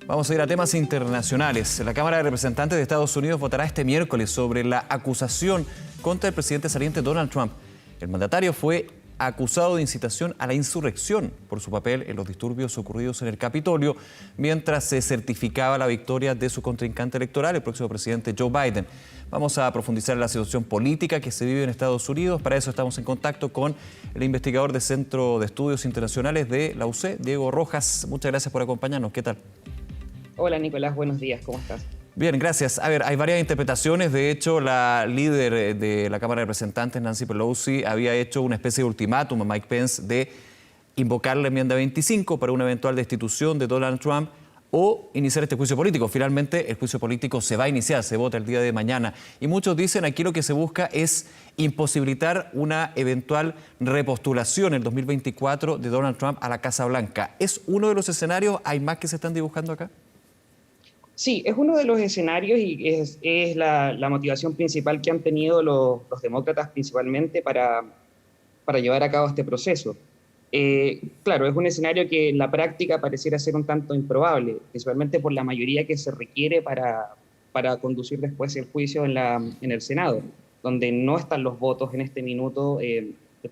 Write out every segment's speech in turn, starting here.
Vamos a ir a temas internacionales. La Cámara de Representantes de Estados Unidos votará este miércoles sobre la acusación contra el presidente saliente Donald Trump. El mandatario fue acusado de incitación a la insurrección por su papel en los disturbios ocurridos en el Capitolio mientras se certificaba la victoria de su contrincante electoral, el próximo presidente Joe Biden. Vamos a profundizar en la situación política que se vive en Estados Unidos. Para eso estamos en contacto con el investigador del Centro de Estudios Internacionales de la UC, Diego Rojas. Muchas gracias por acompañarnos. ¿Qué tal? Hola Nicolás, buenos días, ¿cómo estás? Bien, gracias. A ver, hay varias interpretaciones. De hecho, la líder de la Cámara de Representantes, Nancy Pelosi, había hecho una especie de ultimátum a Mike Pence de invocar la enmienda 25 para una eventual destitución de Donald Trump o iniciar este juicio político. Finalmente, el juicio político se va a iniciar, se vota el día de mañana. Y muchos dicen aquí lo que se busca es imposibilitar una eventual repostulación en 2024 de Donald Trump a la Casa Blanca. ¿Es uno de los escenarios? ¿Hay más que se están dibujando acá? Sí, es uno de los escenarios y es la motivación principal que han tenido los demócratas principalmente para llevar a cabo este proceso. Claro, es un escenario que en la práctica pareciera ser un tanto improbable, principalmente por la mayoría que se requiere para conducir después el juicio en el Senado, donde no están los votos en este minuto,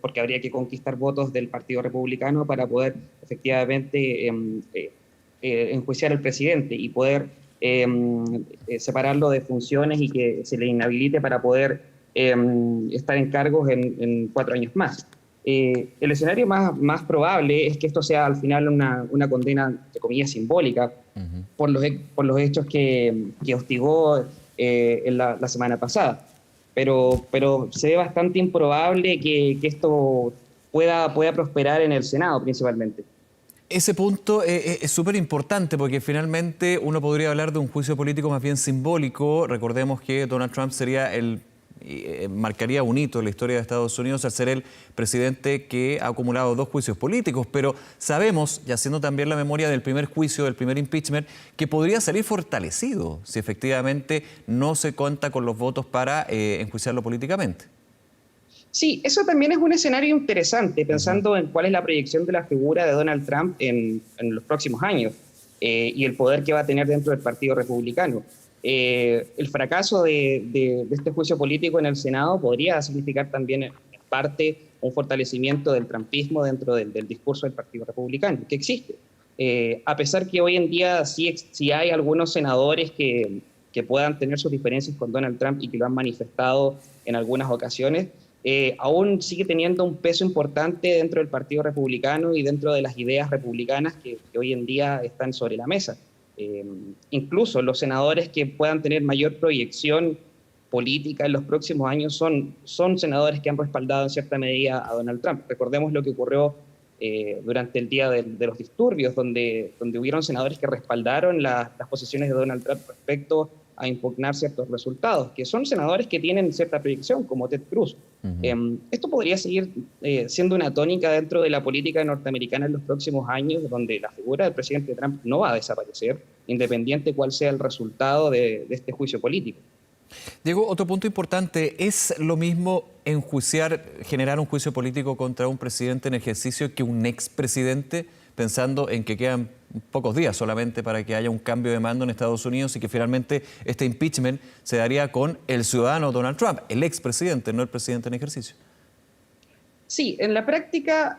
porque habría que conquistar votos del Partido Republicano para poder efectivamente enjuiciar al presidente y poder separarlo de funciones y que se le inhabilite para poder estar en cargos en 4 años más. El escenario más probable es que esto sea al final una condena, entre comillas, simbólica por los hechos que hostigó la semana pasada. Pero se ve bastante improbable que esto pueda prosperar en el Senado principalmente. Ese punto es súper importante porque finalmente uno podría hablar de un juicio político más bien simbólico. Recordemos que Donald Trump marcaría un hito en la historia de Estados Unidos al ser el presidente que ha acumulado 2 juicios políticos, pero sabemos, y haciendo también la memoria del primer juicio, del primer impeachment, que podría salir fortalecido si efectivamente no se cuenta con los votos para enjuiciarlo políticamente. Sí, eso también es un escenario interesante, pensando en cuál es la proyección de la figura de Donald Trump en los próximos años y el poder que va a tener dentro del Partido Republicano. El fracaso de este juicio político en el Senado podría significar también, en parte, un fortalecimiento del trumpismo dentro del discurso del Partido Republicano, que existe. A pesar que hoy en día sí hay algunos senadores que puedan tener sus diferencias con Donald Trump y que lo han manifestado en algunas ocasiones, aún sigue teniendo un peso importante dentro del Partido Republicano y dentro de las ideas republicanas que hoy en día están sobre la mesa. Incluso los senadores que puedan tener mayor proyección política en los próximos años son senadores que han respaldado en cierta medida a Donald Trump. Recordemos lo que ocurrió durante el día de los disturbios, donde hubieron senadores que respaldaron las posiciones de Donald Trump respecto a impugnar ciertos resultados, que son senadores que tienen cierta proyección, como Ted Cruz. Esto podría seguir siendo una tónica dentro de la política norteamericana en los próximos años, donde la figura del presidente Trump no va a desaparecer, independiente cuál sea el resultado de este juicio político. Diego, otro punto importante, ¿es lo mismo generar un juicio político contra un presidente en ejercicio que un expresidente, pensando en que quedan pocos días solamente para que haya un cambio de mando en Estados Unidos y que finalmente este impeachment se daría con el ciudadano Donald Trump, el expresidente, no el presidente en ejercicio? Sí, en la práctica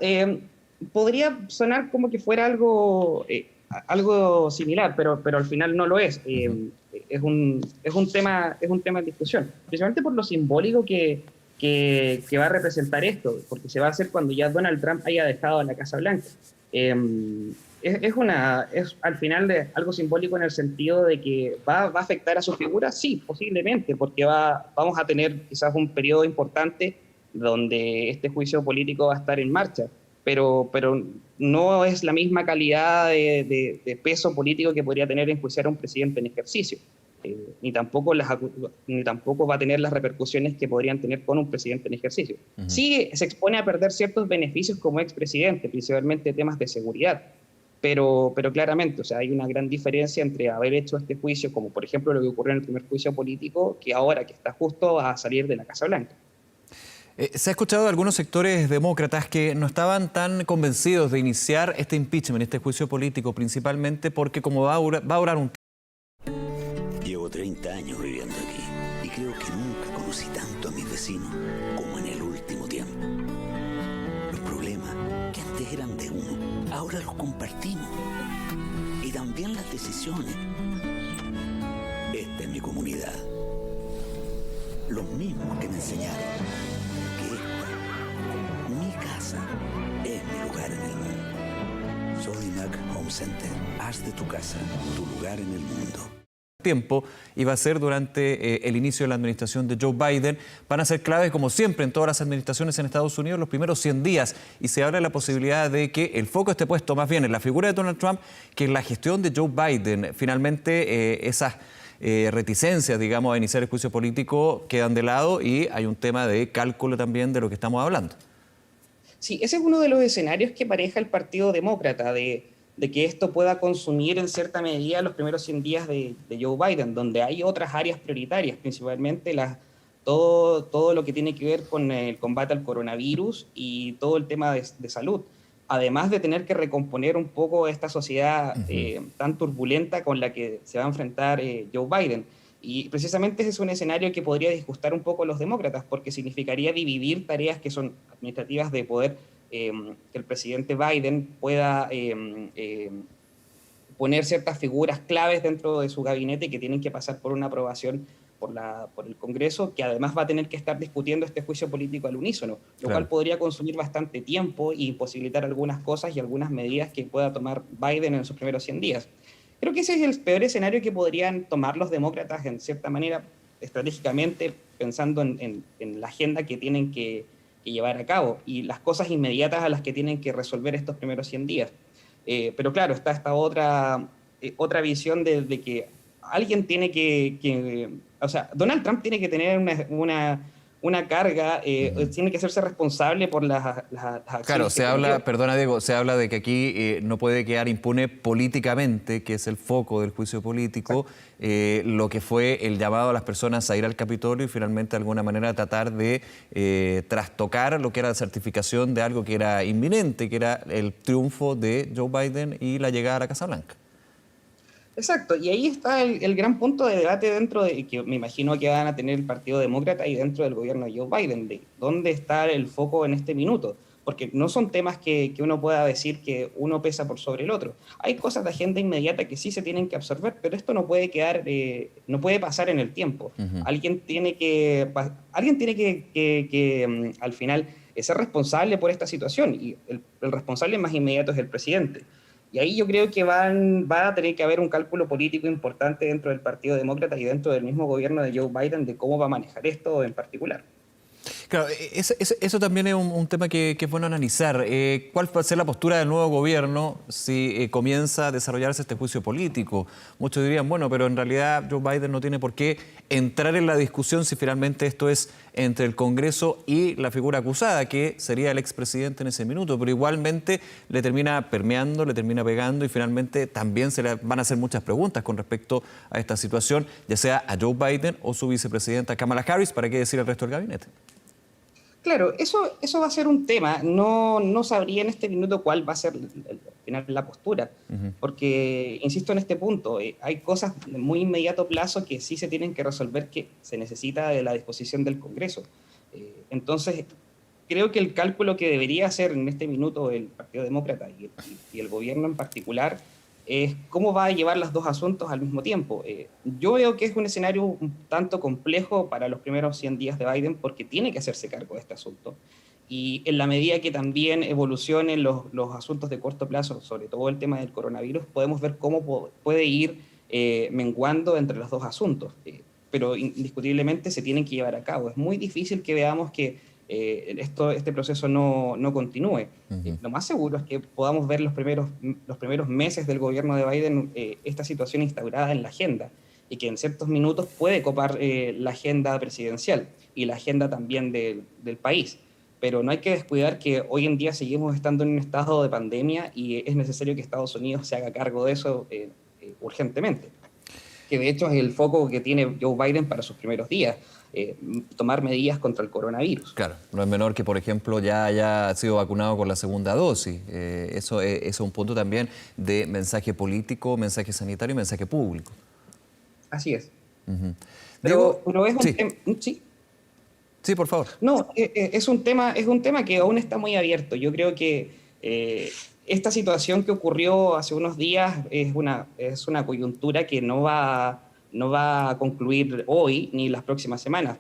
podría sonar como que fuera algo similar, pero al final no lo es. Es un tema en discusión, principalmente por lo simbólico que va a representar esto, porque se va a hacer cuando ya Donald Trump haya dejado la Casa Blanca. Es al final algo simbólico en el sentido de que va a afectar a su figura, sí, posiblemente, porque vamos a tener quizás un periodo importante donde este juicio político va a estar en marcha, pero no es la misma calidad de peso político que podría tener enjuiciar a un presidente en ejercicio, ni tampoco va a tener las repercusiones que podrían tener con un presidente en ejercicio. Sí se expone a perder ciertos beneficios como expresidente, principalmente temas de seguridad, pero claramente, o sea, hay una gran diferencia entre haber hecho este juicio, como por ejemplo lo que ocurrió en el primer juicio político, que ahora que está justo a salir de la Casa Blanca. Se ha escuchado de algunos sectores demócratas que no estaban tan convencidos de iniciar este impeachment, este juicio político, principalmente porque como va a durar un tiempo. Llevo 30 años viviendo aquí y creo que nunca conocí tanto a mis vecinos como en el último tiempo. Los problemas que antes eran de uno, ahora los compartimos. Y también las decisiones. Esta es mi comunidad. Los mismos que me enseñaron que esta, mi casa, es mi lugar en el mundo. Sodimac Home Center. Haz de tu casa tu lugar en el mundo. Tiempo y va a ser durante el inicio de la administración de Joe Biden. Van a ser claves, como siempre, en todas las administraciones en Estados Unidos, los primeros 100 días. Y se abre la posibilidad de que el foco esté puesto más bien en la figura de Donald Trump que en la gestión de Joe Biden. Finalmente, esas reticencias, digamos, a iniciar el juicio político quedan de lado y hay un tema de cálculo también de lo que estamos hablando. Sí, ese es uno de los escenarios que pareja el Partido Demócrata, de que esto pueda consumir en cierta medida los primeros 100 días de Joe Biden, donde hay otras áreas prioritarias, principalmente todo lo que tiene que ver con el combate al coronavirus y todo el tema de salud, además de tener que recomponer un poco esta sociedad tan turbulenta con la que se va a enfrentar Joe Biden. Y precisamente ese es un escenario que podría disgustar un poco a los demócratas, porque significaría dividir tareas que son administrativas de poder, que el presidente Biden pueda poner ciertas figuras claves dentro de su gabinete que tienen que pasar por una aprobación por el Congreso, que además va a tener que estar discutiendo este juicio político al unísono, lo cual podría consumir bastante tiempo y imposibilitar algunas cosas y algunas medidas que pueda tomar Biden en sus primeros 100 días. Creo que ese es el peor escenario que podrían tomar los demócratas, en cierta manera, estratégicamente, pensando en la agenda que tienen que llevar a cabo y las cosas inmediatas a las que tienen que resolver estos primeros 100 días. Pero claro, está esta otra visión de que alguien tiene o sea, Donald Trump tiene que tener una carga, tiene que hacerse responsable por las acciones. Claro, se habla, perdona Diego, se habla de que aquí no puede quedar impune políticamente, que es el foco del juicio político, lo que fue el llamado a las personas a ir al Capitolio y finalmente de alguna manera tratar de trastocar lo que era la certificación de algo que era inminente, que era el triunfo de Joe Biden y la llegada a la Casa Blanca. Exacto, y ahí está el gran punto de debate dentro de que me imagino que van a tener el Partido Demócrata y dentro del gobierno de Joe Biden, de dónde está el foco en este minuto, porque no son temas que uno pueda decir que uno pesa por sobre el otro. Hay cosas de agenda inmediata que sí se tienen que absorber, pero esto no puede no puede pasar en el tiempo. Alguien tiene que al final ser responsable por esta situación, y el responsable más inmediato es el presidente. Y ahí yo creo que va a tener que haber un cálculo político importante dentro del Partido Demócrata y dentro del mismo gobierno de Joe Biden de cómo va a manejar esto en particular. Claro, eso también es un tema que es bueno analizar. ¿Cuál va a ser la postura del nuevo gobierno si comienza a desarrollarse este juicio político? Muchos dirían, bueno, pero en realidad Joe Biden no tiene por qué entrar en la discusión si finalmente esto es entre el Congreso y la figura acusada, que sería el expresidente en ese minuto, pero igualmente le termina permeando, le termina pegando y finalmente también se le van a hacer muchas preguntas con respecto a esta situación, ya sea a Joe Biden o su vicepresidenta Kamala Harris, ¿para qué decir el resto del gabinete? Claro, eso va a ser un tema. No sabría en este minuto cuál va a ser al final la postura, porque, insisto en este punto, hay cosas de muy inmediato plazo que sí se tienen que resolver, que se necesita de la disposición del Congreso. Entonces, creo que el cálculo que debería hacer en este minuto el Partido Demócrata y el gobierno en particular es cómo va a llevar los dos asuntos al mismo tiempo. Yo veo que es un escenario un tanto complejo para los primeros 100 días de Biden porque tiene que hacerse cargo de este asunto. Y en la medida que también evolucionen los asuntos de corto plazo, sobre todo el tema del coronavirus, podemos ver cómo puede ir menguando entre los dos asuntos. Pero indiscutiblemente se tienen que llevar a cabo. Es muy difícil que veamos que este proceso no continúe. Lo más seguro es que podamos ver los primeros meses del gobierno de Biden esta situación instaurada en la agenda y que en ciertos minutos puede copar la agenda presidencial y la agenda también del país. Pero no hay que descuidar que hoy en día seguimos estando en un estado de pandemia y es necesario que Estados Unidos se haga cargo de eso urgentemente, que de hecho es el foco que tiene Joe Biden para sus primeros días. tomar medidas contra el coronavirus. Claro, no es menor que, por ejemplo, ya haya sido vacunado con la segunda dosis. Eso es un punto también de mensaje político, mensaje sanitario y mensaje público. Así es. Uh-huh. Pero es un sí. tema... ¿Sí? Sí, por favor. No, es un tema que aún está muy abierto. Yo creo que esta situación que ocurrió hace unos días es una coyuntura que no va a concluir hoy ni las próximas semanas.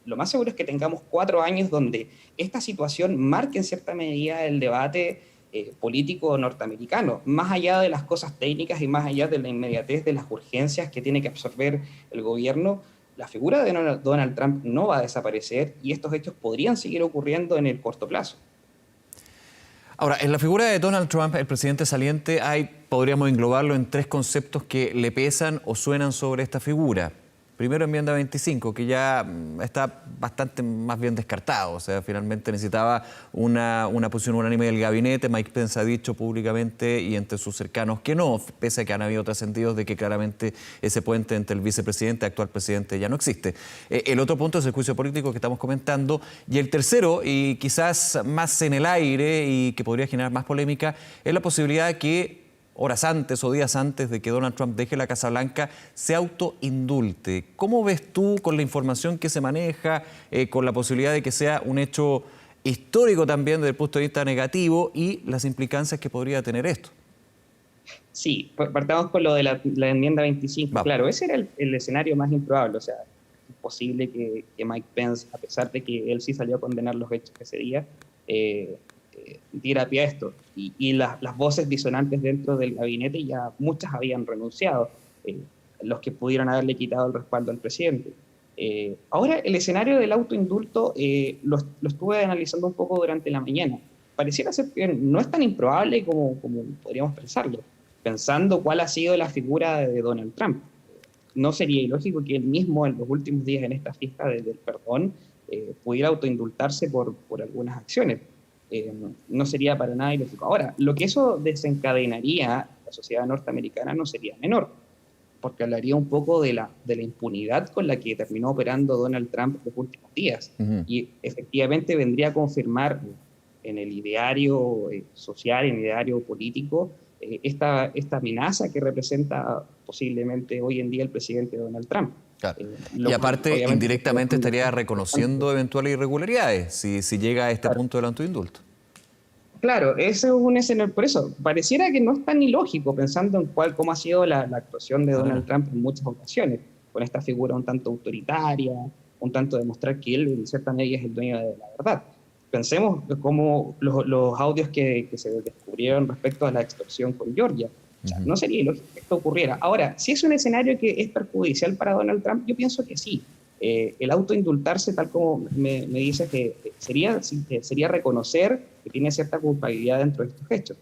Lo más seguro es que tengamos 4 años donde esta situación marque en cierta medida el debate político norteamericano, más allá de las cosas técnicas y más allá de la inmediatez de las urgencias que tiene que absorber el gobierno. La figura de Donald Trump no va a desaparecer y estos hechos podrían seguir ocurriendo en el corto plazo. Ahora, en la figura de Donald Trump, el presidente saliente, podríamos englobarlo en 3 conceptos que le pesan o suenan sobre esta figura. Primero, enmienda 25, que ya está bastante más bien descartado. O sea, finalmente necesitaba una posición unánime del gabinete. Mike Pence ha dicho públicamente y entre sus cercanos que no, pese a que han habido trascendidos de que claramente ese puente entre el vicepresidente y actual presidente ya no existe. El otro punto es el juicio político que estamos comentando. Y el tercero, y quizás más en el aire y que podría generar más polémica, es la posibilidad de que horas antes o días antes de que Donald Trump deje la Casa Blanca, se autoindulte. ¿Cómo ves tú con la información que se maneja, con la posibilidad de que sea un hecho histórico también desde el punto de vista negativo y las implicancias que podría tener esto? Sí, partamos con lo de la enmienda 25. Vamos. Claro, ese era el escenario más improbable. O sea, es posible que Mike Pence, a pesar de que él sí salió a condenar los hechos ese día, diera pie a esto. Y las voces disonantes dentro del gabinete ya muchas habían renunciado, los que pudieron haberle quitado el respaldo al presidente. Ahora, el escenario del autoindulto lo estuve analizando un poco durante la mañana. Pareciera ser que no es tan improbable como podríamos pensarlo, pensando cuál ha sido la figura de Donald Trump. No sería ilógico que él mismo en los últimos días en esta fiesta del perdón pudiera autoindultarse por algunas acciones. No sería para nada ilógico. Ahora, lo que eso desencadenaría en la sociedad norteamericana no sería menor, porque hablaría un poco de la impunidad con la que terminó operando Donald Trump los últimos días. Uh-huh. Y efectivamente vendría a confirmar en el ideario social, en el ideario político, esta amenaza que representa posiblemente hoy en día el presidente Donald Trump. Claro. Y aparte, indirectamente estaría reconociendo eventuales irregularidades si llega a este punto del autoindulto. Claro, ese es un escenario. Por eso, pareciera que no es tan ilógico pensando en cómo ha sido la actuación de Donald Trump en muchas ocasiones, con esta figura un tanto autoritaria, un tanto demostrar que él en cierta medida es el dueño de la verdad. Pensemos como los audios que se descubrieron respecto a la extorsión con Georgia. O sea, no sería ilógico que esto ocurriera. Ahora, si es un escenario que es perjudicial para Donald Trump, yo pienso que sí. El autoindultarse, tal como me dices, que sería reconocer que tiene cierta culpabilidad dentro de estos hechos.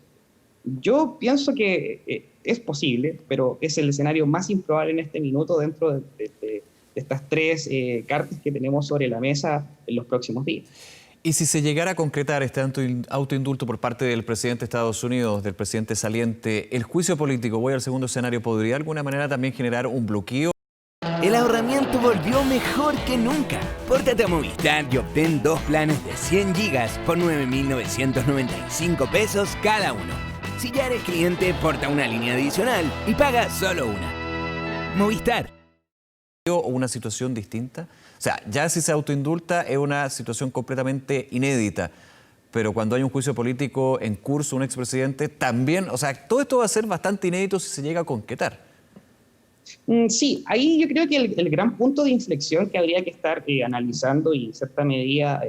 Yo pienso que es posible, pero es el escenario más improbable en este minuto dentro de estas 3 cartas que tenemos sobre la mesa en los próximos días. Y si se llegara a concretar este autoindulto por parte del presidente de Estados Unidos, del presidente saliente, el juicio político, voy al segundo escenario, ¿podría de alguna manera también generar un bloqueo? El ahorramiento volvió mejor que nunca. Pórtate a Movistar y obtén 2 planes de 100 gigas por 9.995 pesos cada uno. Si ya eres cliente, porta una línea adicional y paga solo una. Movistar. ¿O una situación distinta? O sea, ya si se autoindulta es una situación completamente inédita, pero cuando hay un juicio político en curso, un expresidente, también, o sea, todo esto va a ser bastante inédito si se llega a concretar. Sí, ahí yo creo que el gran punto de inflexión que habría que estar analizando y en cierta medida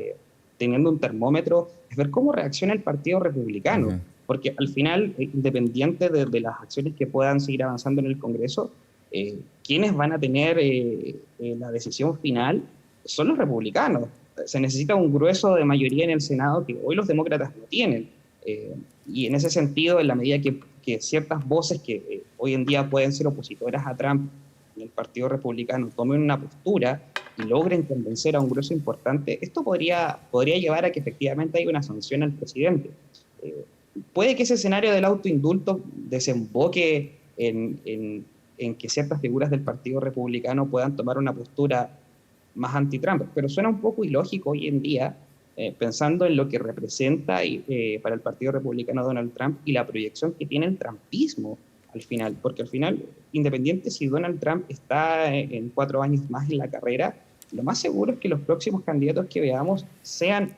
teniendo un termómetro es ver cómo reacciona el Partido Republicano, uh-huh. Porque al final, independiente de las acciones que puedan seguir avanzando en el Congreso, quienes van a tener la decisión final son los republicanos. Se necesita un grueso de mayoría en el Senado que hoy los demócratas no tienen. Y en ese sentido, en la medida que ciertas voces que hoy en día pueden ser opositoras a Trump en el Partido Republicano tomen una postura y logren convencer a un grueso importante, esto podría llevar a que efectivamente haya una sanción al presidente. Puede que ese escenario del autoindulto desemboque en que ciertas figuras del Partido Republicano puedan tomar una postura más anti-Trump, pero suena un poco ilógico hoy en día, pensando en lo que representa para el Partido Republicano Donald Trump y la proyección que tiene el trumpismo al final, porque al final, independiente si Donald Trump está en 4 años más en la carrera, lo más seguro es que los próximos candidatos que veamos sean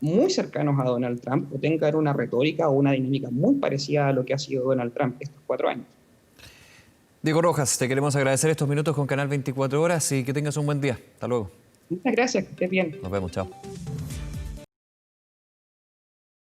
muy cercanos a Donald Trump o tengan una retórica o una dinámica muy parecida a lo que ha sido Donald Trump estos 4 años. Diego Rojas, te queremos agradecer estos minutos con Canal 24 Horas y que tengas un buen día. Hasta luego. Muchas gracias, que estés bien. Nos vemos, chao.